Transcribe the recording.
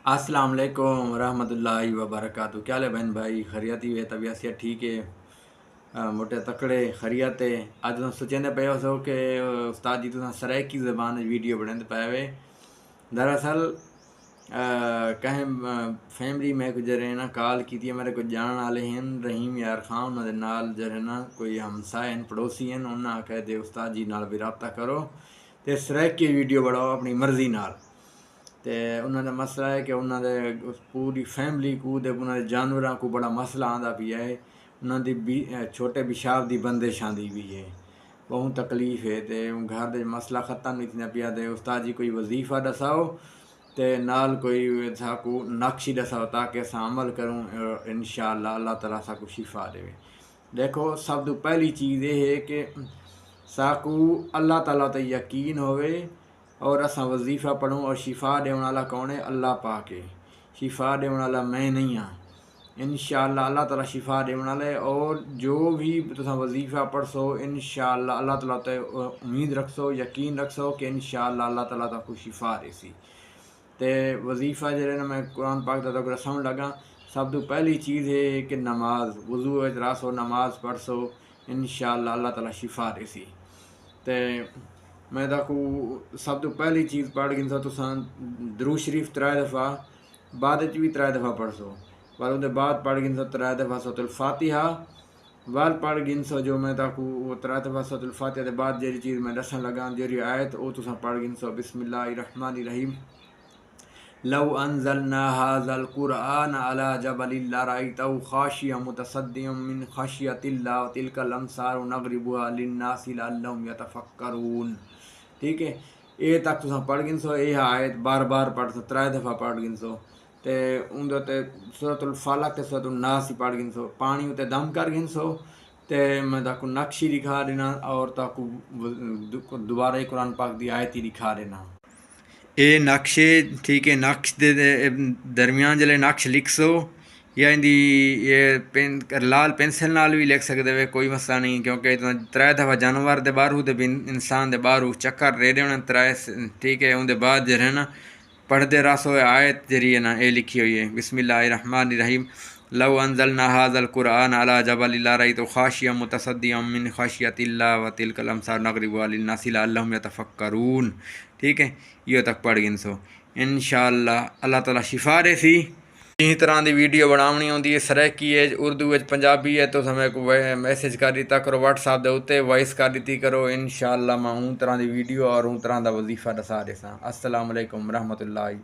अस्सलाम वालेकुम रहमतुल्लाहि व बरकातहू। क्या हाल है बहन भाई? खैरियत ही है? तबीयत से ठीक है? मोटे तकड़े खैरियत है? अज तुम सोचेंदे पे हो कि उस्ताद जी तुम सराइकी ज़बान वीडियो बनाते पे वे। दरअसल कहें फैमिली में कुछ जरे ना कॉल की थी, मेरे को जान वाले हैं रहीम यार खान उन्होंने नाल जरे ना कोई हमसाए हैं पड़ोसी हैं, उन्होंने आखिया दे उस्ताद जी नाल भी रब्ता करो तो सराइकी वीडियो बनाओ अपनी मर्जी नाल। तो उन्होंने मसला है कि उन्होंने पूरी फैमिली को उन्होंने जानवरों को बड़ा मसला आंदा पिया है। उन्होंने छोटे पेशाब की बंदिश आंदी भी है, बहुत तकलीफ है। तो घर दे मसला ख़त्म नहीं थी पिया। तो उस्ताद जी कोई वजीफ़ा दसाओ तो नाल कोई साकू नक्श दसाओ ताकि अस अमल करूँ, इंशाअल्लाह अल्लाह ताला साकू शिफा देवे। देखो सब तो पहली चीज़ ये है कि साकू अल्लाह ताला ते यकीन होवे और असा वजीफ़ा पढ़ूँ और शिफा देने वाला कौन है? अल्लाह पाक है। शिफा देने वाला मैं नहीं हाँ। इंशाअल्लाह अल्लाह ताला शिफा देने वाला है। और जो भी तुसा वजीफ़ा पढ़सो इंशाअल्लाह अल्लाह ताला ते उम्मीद रखसो, यकीन रखसो कि इंशाअल्लाह अल्लाह ताला ताकू शिफा देसी। तो वजीफ़ा जरे ना मैं कुरान पाक दा रसम लगा। सब तो पहली चीज़ है कि नमाज वज़ू रासो नमाज पढ़सो, इंशाअल्लाह अल्लाह ताला शिफा देसी। तो मैं ताकू सब तो पहली चीज़ पढ़ गिनसो तुसा दरूद शरीफ 3 दफ़ा, बाद भी 3 दफ़ा पढ़सो, पर उसके बाद पढ़ गिनसो 3 दफ़ा सूरतुल फातिहा, वाल पढ़ गिनसो जो मैं ताकू 3 दफ़ा सूरतुल फातिहा के बाद जी चीज़ मैं दसन लगा जी आयत वो तुसा पढ़ गिनसो बिस्मिल्लाहिर्रहमानिर्रहीम। लव अनज़लना हाज़ल कुरआन अला जबलिन लरअयतहु खाशिय्यन मुतसद्दिअम मिन खशियतिल्लाह व तिलकल अमसालु नज़रिबुहा लिन्नासि लअल्लहुम यतफक्करून। ठीक है, ये तक तुसा पढ़ गिनसो। ये आयत बार बार पढ़सो, 3 दफ़ा पढ़ गिनसो। तो उनते सूरतुल फलक ते सूरतुल नास ही पढ़ गिनसो। पानी उते दम कर गिनसो। तो मैं ताकू नक्शी दिखा देना और ताकू दोबारा कुरान पाक की आयत ही दिखा देना। ये नक्शे ठीक है, नक्श दे दरमियान जले नक्श लिख सो या इंदी ये पेन लाल पेंसिल नाल भी लिख सकते वे, कोई मसला नहीं। क्योंकि 3 दफ़ा जानवर दे बारू ते इंसान दे बारू चक्कर दे देना 3। ठीक है, उनके बाद जो है ना पढ़ते रसो आयत जरिए ना ये लिखी हुई है बिस्मिल्लाहिर्रहमानिर्रहीम। लव अनज़लना हाज़ल कुरआन अला जबलिन लरअयतहु खाशिय्यन मुतसद्दिअम मिन खशियतिल्लाह व तिलकल अमसालु नज़रिबुहा लिन्नासि लअल्लहुम यतफक्करून। ठीक है, ये तक पढ़ गिनसो। इंशाअल्लाह अल्लाह ताला शिफा देसी। जिस तरह की वीडियो बनानी होंगी है, सराइकी है, उर्दू है, पंजाबी है, तो समय को मैसेज कर दिता करो व्हाट्सएप के उत्ते, वॉइस कर दी करो। इंशाअल्लाह मैं उन तरह की वीडियो और उन तरह का वजीफा दसा देसा। अस्सलाम वालेकुम रहमतुल्लाहि।